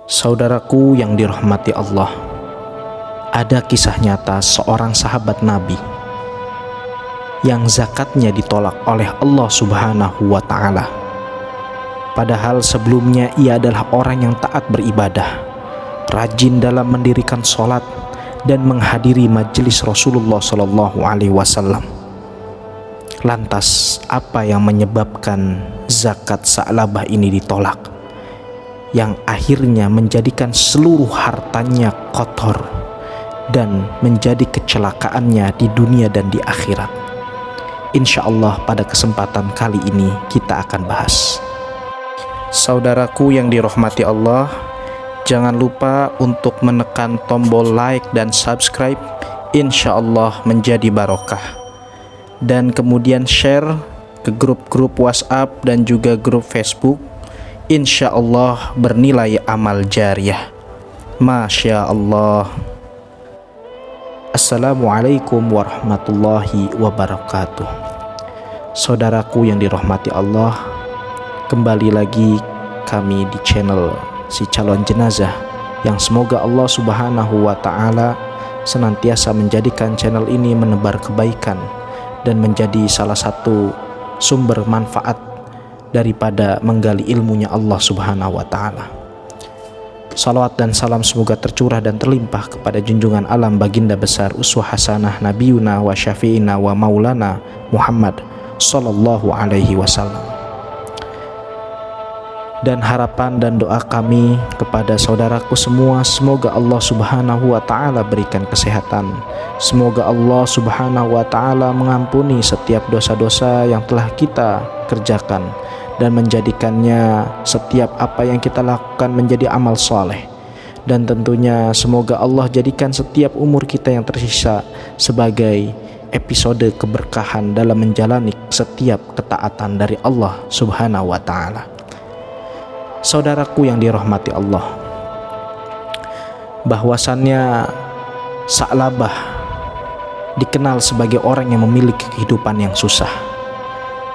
Saudaraku yang dirahmati Allah, ada kisah nyata seorang sahabat Nabi yang zakatnya ditolak oleh Allah Subhanahu wa Ta'ala. Padahal sebelumnya ia adalah orang yang taat beribadah, rajin dalam mendirikan sholat dan menghadiri majelis Rasulullah Shallallahu Alaihi Wasallam. Lantas apa yang menyebabkan zakat Sa'labah ini ditolak, yang akhirnya menjadikan seluruh hartanya kotor dan menjadi kecelakaannya di dunia dan di akhirat? Insya Allah pada kesempatan kali ini kita akan bahas. Saudaraku yang dirahmati Allah, jangan lupa untuk menekan tombol like dan subscribe, insya Allah menjadi barokah. Dan kemudian share ke grup-grup WhatsApp dan juga grup Facebook, insya Allah bernilai amal jariah. Masya Allah. Assalamualaikum warahmatullahi wabarakatuh. Saudaraku yang dirahmati Allah, kembali lagi kami di channel Si Calon Jenazah, yang semoga Allah Subhanahu wa Ta'ala senantiasa menjadikan channel ini menebar kebaikan dan menjadi salah satu sumber manfaat daripada menggali ilmunya Allah Subhanahu wa Ta'ala. Salawat dan salam semoga tercurah dan terlimpah kepada junjungan alam baginda besar uswah hasanah nabiyuna wa syafi'ina wa maulana Muhammad sallallahu alaihi wasallam. Dan harapan dan doa kami kepada saudaraku semua, semoga Allah Subhanahu wa Ta'ala berikan kesehatan. Semoga Allah Subhanahu wa Ta'ala mengampuni setiap dosa-dosa yang telah kita kerjakan dan menjadikannya setiap apa yang kita lakukan menjadi amal soleh. Dan tentunya semoga Allah jadikan setiap umur kita yang tersisa sebagai episode keberkahan dalam menjalani setiap ketaatan dari Allah Subhanahu wa Ta'ala. Saudaraku yang dirahmati Allah, bahwasannya Sa'labah dikenal sebagai orang yang memiliki kehidupan yang susah.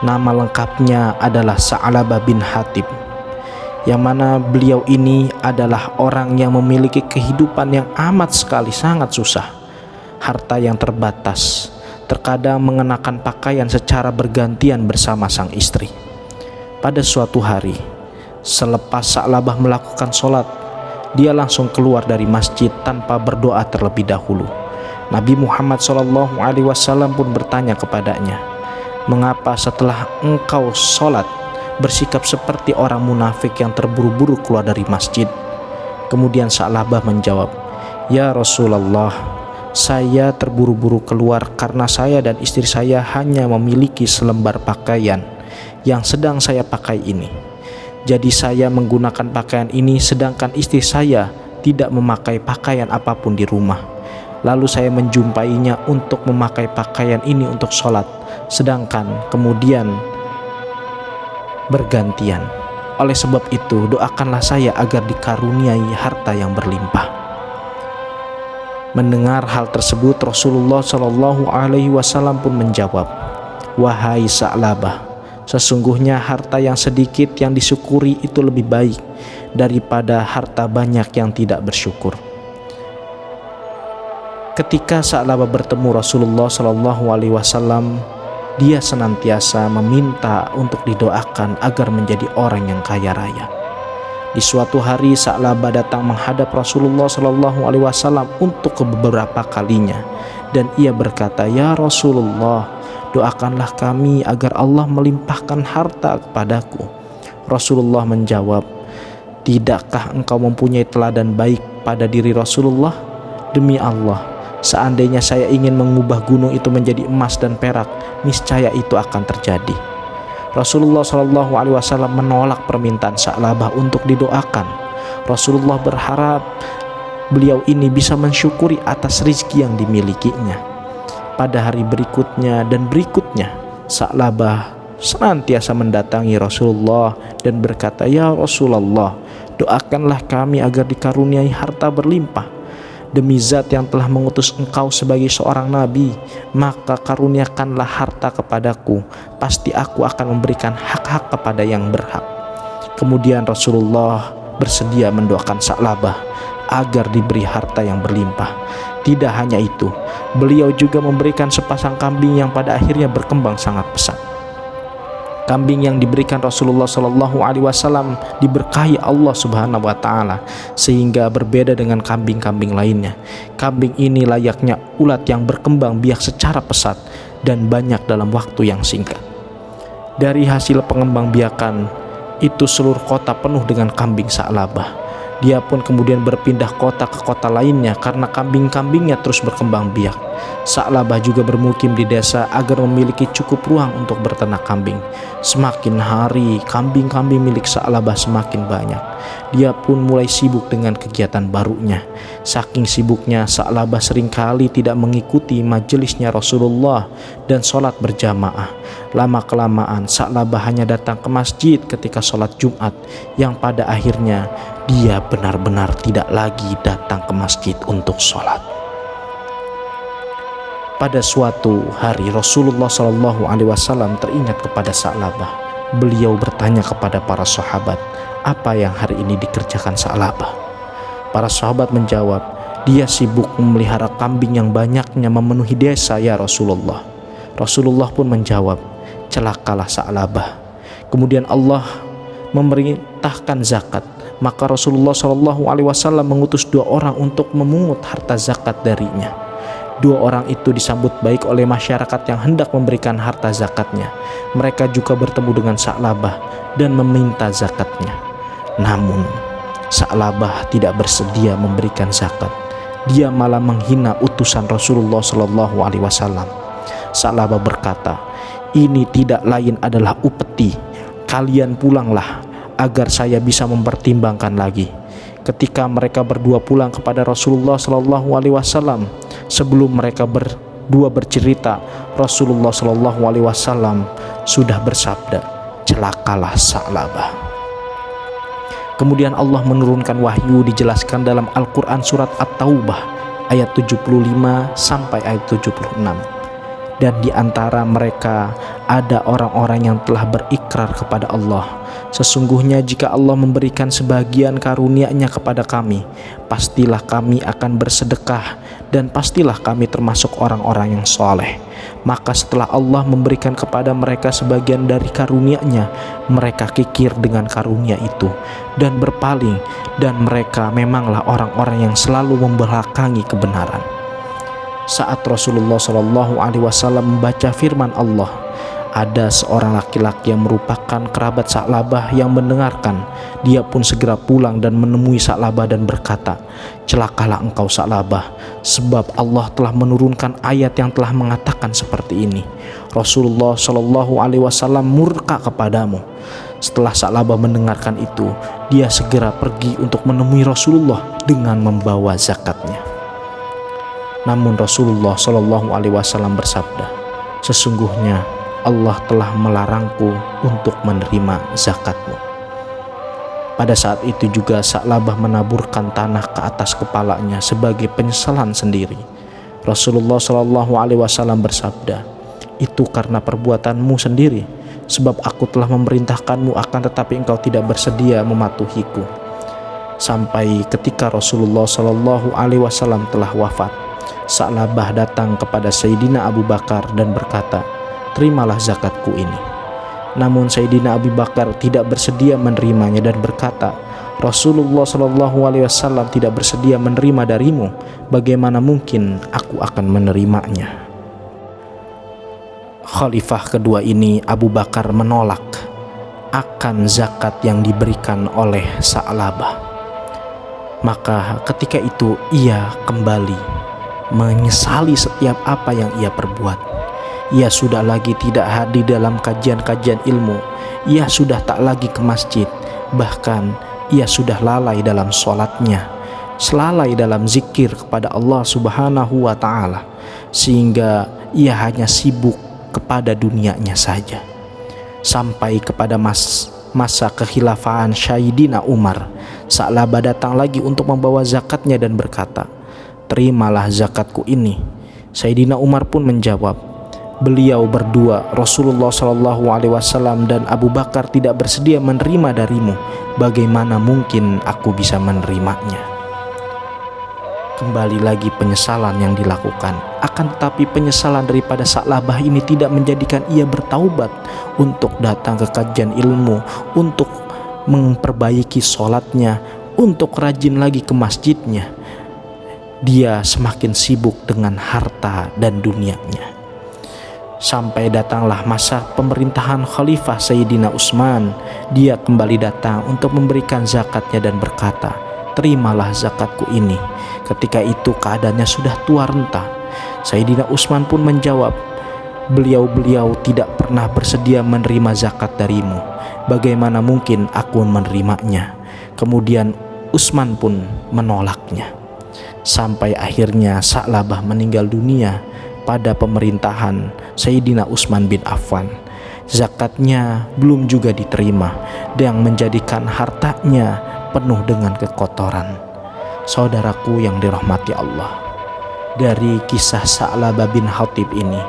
Nama lengkapnya adalah Sa'labah bin Hatib, yang mana beliau ini adalah orang yang memiliki kehidupan yang amat sekali sangat susah. Harta yang terbatas, terkadang mengenakan pakaian secara bergantian bersama sang istri. Pada suatu hari, selepas Sa'labah melakukan sholat, dia langsung keluar dari masjid tanpa berdoa terlebih dahulu. Nabi Muhammad SAW pun bertanya kepadanya, "Mengapa setelah engkau sholat bersikap seperti orang munafik yang terburu-buru keluar dari masjid?" Kemudian Sa'labah menjawab, "Ya Rasulullah, saya terburu-buru keluar karena saya dan istri saya hanya memiliki selembar pakaian yang sedang saya pakai ini. Jadi saya menggunakan pakaian ini sedangkan istri saya tidak memakai pakaian apapun di rumah. Lalu saya menjumpainya untuk memakai pakaian ini untuk sholat, sedangkan kemudian bergantian. Oleh sebab itu doakanlah saya agar dikaruniai harta yang berlimpah." Mendengar hal tersebut, Rasulullah Shallallahu Alaihi Wasallam pun menjawab, "Wahai Sa'labah, sesungguhnya harta yang sedikit yang disyukuri itu lebih baik daripada harta banyak yang tidak bersyukur." Ketika Sa'labah bertemu Rasulullah Shallallahu Alaihi Wasallam, dia senantiasa meminta untuk didoakan agar menjadi orang yang kaya raya. Di suatu hari Sa'labah datang menghadap Rasulullah Shallallahu Alaihi Wasallam untuk beberapa kalinya, dan ia berkata, "Ya Rasulullah, doakanlah kami agar Allah melimpahkan harta kepadaku." Rasulullah menjawab, "Tidakkah engkau mempunyai teladan baik pada diri Rasulullah? Demi Allah, seandainya saya ingin mengubah gunung itu menjadi emas dan perak, niscaya itu akan terjadi." Rasulullah SAW menolak permintaan Sa'labah untuk didoakan. Rasulullah berharap beliau ini bisa mensyukuri atas rizki yang dimilikinya. Pada hari berikutnya dan berikutnya, Sa'labah senantiasa mendatangi Rasulullah dan berkata, "Ya Rasulullah, doakanlah kami agar dikaruniai harta berlimpah. Demi zat yang telah mengutus engkau sebagai seorang nabi, maka karuniakanlah harta kepadaku. Pasti aku akan memberikan hak-hak kepada yang berhak." Kemudian Rasulullah bersedia mendoakan Sa'labah agar diberi harta yang berlimpah. Tidak hanya itu, beliau juga memberikan sepasang kambing yang pada akhirnya berkembang sangat pesat. Kambing yang diberikan Rasulullah Shallallahu Alaihi Wasallam diberkahi Allah Subhanahu Wa Taala sehingga berbeda dengan kambing-kambing lainnya. Kambing ini layaknya ulat yang berkembang biak secara pesat dan banyak dalam waktu yang singkat. Dari hasil pengembangbiakan itu seluruh kota penuh dengan kambing Sa'labah. Dia pun kemudian berpindah kota ke kota lainnya karena kambing-kambingnya terus berkembang biak. Sa'labah juga bermukim di desa agar memiliki cukup ruang untuk berternak kambing. Semakin hari kambing-kambing milik Sa'labah semakin banyak. Dia pun mulai sibuk dengan kegiatan barunya. Saking sibuknya, Sa'labah seringkali tidak mengikuti majelisnya Rasulullah dan sholat berjamaah. Lama-kelamaan Sa'labah hanya datang ke masjid ketika sholat Jumat, yang pada akhirnya dia benar-benar tidak lagi datang ke masjid untuk sholat. Pada suatu hari Rasulullah Shallallahu Alaihi Wasallam teringat kepada Sa'labah. Beliau bertanya kepada para sahabat, apa yang hari ini dikerjakan Sa'labah? Para sahabat menjawab, dia sibuk memelihara kambing yang banyaknya memenuhi desa ya Rasulullah. Rasulullah pun menjawab, celakalah Sa'labah. Kemudian Allah memerintahkan zakat. Maka Rasulullah Shallallahu Alaihi Wasallam mengutus 2 orang untuk memungut harta zakat darinya. 2 orang itu disambut baik oleh masyarakat yang hendak memberikan harta zakatnya. Mereka juga bertemu dengan Sa'labah dan meminta zakatnya. Namun Sa'labah tidak bersedia memberikan zakat. Dia malah menghina utusan Rasulullah Shallallahu Alaihi Wasallam. Sa'labah berkata, ini tidak lain adalah upeti. Kalian pulanglah agar saya bisa mempertimbangkan lagi. Ketika mereka berdua pulang kepada Rasulullah Shallallahu Alaihi Wasallam, sebelum mereka berdua bercerita, Rasulullah Shallallahu Alaihi Wasallam sudah bersabda, celakalah Sa'labah. Kemudian Allah menurunkan wahyu dijelaskan dalam Al-Quran surat At-Taubah ayat 75 sampai ayat 76. Dan di antara mereka ada orang-orang yang telah berikrar kepada Allah, sesungguhnya jika Allah memberikan sebagian karunia-Nya kepada kami, pastilah kami akan bersedekah dan pastilah kami termasuk orang-orang yang soleh. Maka setelah Allah memberikan kepada mereka sebagian dari karunia-Nya, mereka kikir dengan karunia itu dan berpaling, dan mereka memanglah orang-orang yang selalu membelakangi kebenaran. Saat Rasulullah Shallallahu Alaihi Wasallam membaca firman Allah, ada seorang laki-laki yang merupakan kerabat Sa'labah yang mendengarkan. Dia pun segera pulang dan menemui Sa'labah dan berkata, celakalah engkau Sa'labah, sebab Allah telah menurunkan ayat yang telah mengatakan seperti ini. Rasulullah Shallallahu Alaihi Wasallam murka kepadamu. Setelah Sa'labah mendengarkan itu, dia segera pergi untuk menemui Rasulullah dengan membawa zakatnya. Namun Rasulullah Shallallahu Alaihi Wasallam bersabda, sesungguhnya Allah telah melarangku untuk menerima zakatmu. Pada saat itu juga Sa'labah menaburkan tanah ke atas kepalanya sebagai penyesalan sendiri. Rasulullah Shallallahu Alaihi Wasallam bersabda, itu karena perbuatanmu sendiri, sebab aku telah memerintahkanmu akan tetapi engkau tidak bersedia mematuhiku. Sampai ketika Rasulullah Shallallahu Alaihi Wasallam telah wafat, Sa'labah datang kepada Sayyidina Abu Bakar dan berkata, terimalah zakatku ini. Namun Sayyidina Abu Bakar tidak bersedia menerimanya dan berkata, Rasulullah Shallallahu Alaihi Wasallam tidak bersedia menerima darimu, bagaimana mungkin aku akan menerimanya? Khalifah kedua ini, Abu Bakar, menolak akan zakat yang diberikan oleh Sa'labah. Maka ketika itu ia kembali menyesali setiap apa yang ia perbuat. Ia sudah lagi tidak hadir dalam kajian-kajian ilmu. Ia sudah tak lagi ke masjid. Bahkan ia sudah lalai dalam sholatnya, lalai dalam zikir kepada Allah Subhanahu wa Ta'ala, sehingga ia hanya sibuk kepada dunianya saja. Sampai kepada masa kekhilafaan Sayyidina Umar, Sa'labah datang lagi untuk membawa zakatnya dan berkata, terimalah zakatku ini. Sayyidina Umar pun menjawab, beliau berdua, Rasulullah SAW dan Abu Bakar, tidak bersedia menerima darimu, bagaimana mungkin aku bisa menerimanya? Kembali lagi penyesalan yang dilakukan. Akan tetapi penyesalan daripada Sa'labah ini tidak menjadikan ia bertaubat untuk datang ke kajian ilmu, untuk memperbaiki sholatnya, untuk rajin lagi ke masjidnya. Dia semakin sibuk dengan harta dan dunianya. Sampai datanglah masa pemerintahan Khalifah Sayyidina Utsman. Dia kembali datang untuk memberikan zakatnya dan berkata, terimalah zakatku ini. Ketika itu keadaannya sudah tua renta. Sayyidina Utsman pun menjawab, beliau tidak pernah bersedia menerima zakat darimu, bagaimana mungkin aku menerimanya? Kemudian Utsman pun menolaknya. Sampai akhirnya Sa'labah meninggal dunia pada pemerintahan Sayyidina Utsman bin Affan. Zakatnya belum juga diterima, yang menjadikan hartanya penuh dengan kekotoran. Saudaraku yang dirahmati Allah, dari kisah Sa'labah bin Hatib ini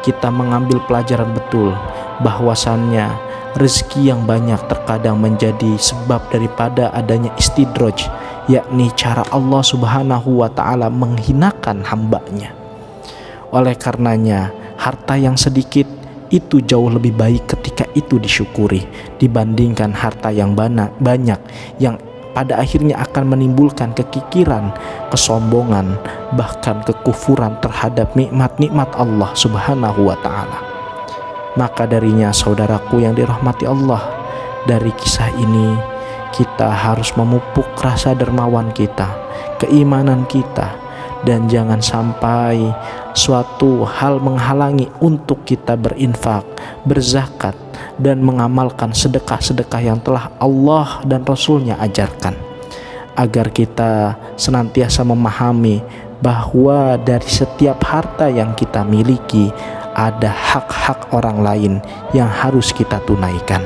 kita mengambil pelajaran betul bahwasannya rezeki yang banyak terkadang menjadi sebab daripada adanya istidraj, yakni cara Allah Subhanahu wa ta'ala menghinakan hambanya. Oleh karenanya harta yang sedikit itu jauh lebih baik ketika itu disyukuri dibandingkan harta yang banyak yang pada akhirnya akan menimbulkan kekikiran, kesombongan, bahkan kekufuran terhadap nikmat-nikmat Allah Subhanahu wa ta'ala. Maka darinya saudaraku yang dirahmati Allah, dari kisah ini kita harus memupuk rasa dermawan kita, keimanan kita, dan jangan sampai suatu hal menghalangi untuk kita berinfak, berzakat, dan mengamalkan sedekah-sedekah yang telah Allah dan Rasulnya ajarkan, agar kita senantiasa memahami bahwa dari setiap harta yang kita miliki ada hak-hak orang lain yang harus kita tunaikan,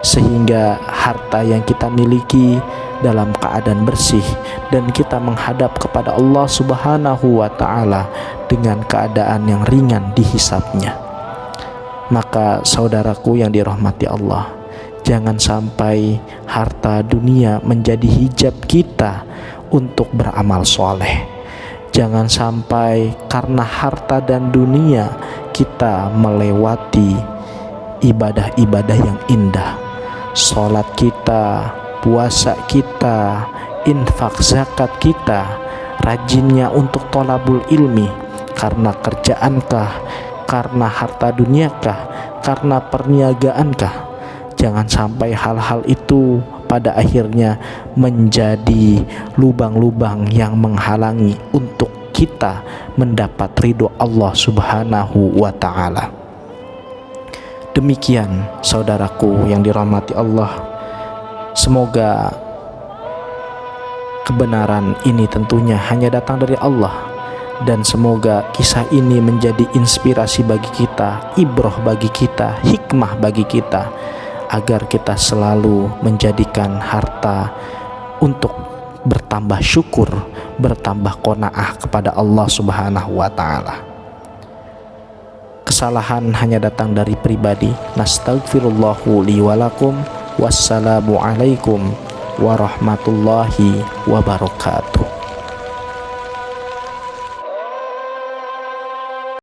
sehingga harta yang kita miliki dalam keadaan bersih dan kita menghadap kepada Allah Subhanahu wa ta'ala dengan keadaan yang ringan dihisapnya. Maka saudaraku yang dirahmati Allah, jangan sampai harta dunia menjadi hijab kita untuk beramal soleh. Jangan sampai karena harta dan dunia kita melewati ibadah-ibadah yang indah. Sholat kita, puasa kita, infak zakat kita, rajinnya untuk thalabul ilmi, karena kerjaankah, karena harta duniakah, karena perniagaankah? Jangan sampai hal-hal itu pada akhirnya menjadi lubang-lubang yang menghalangi untuk kita mendapat ridho Allah Subhanahu wa ta'ala. Demikian saudaraku yang dirahmati Allah, semoga kebenaran ini tentunya hanya datang dari Allah, dan semoga kisah ini menjadi inspirasi bagi kita, ibrah bagi kita, hikmah bagi kita, agar kita selalu menjadikan harta untuk bertambah syukur, bertambah qanaah kepada Allah Subhanahu wa ta'ala. Kesalahan hanya datang dari pribadi. Nastaghfirullahu li walakum. Wassalamu alaikum warahmatullahi wabarakatuh.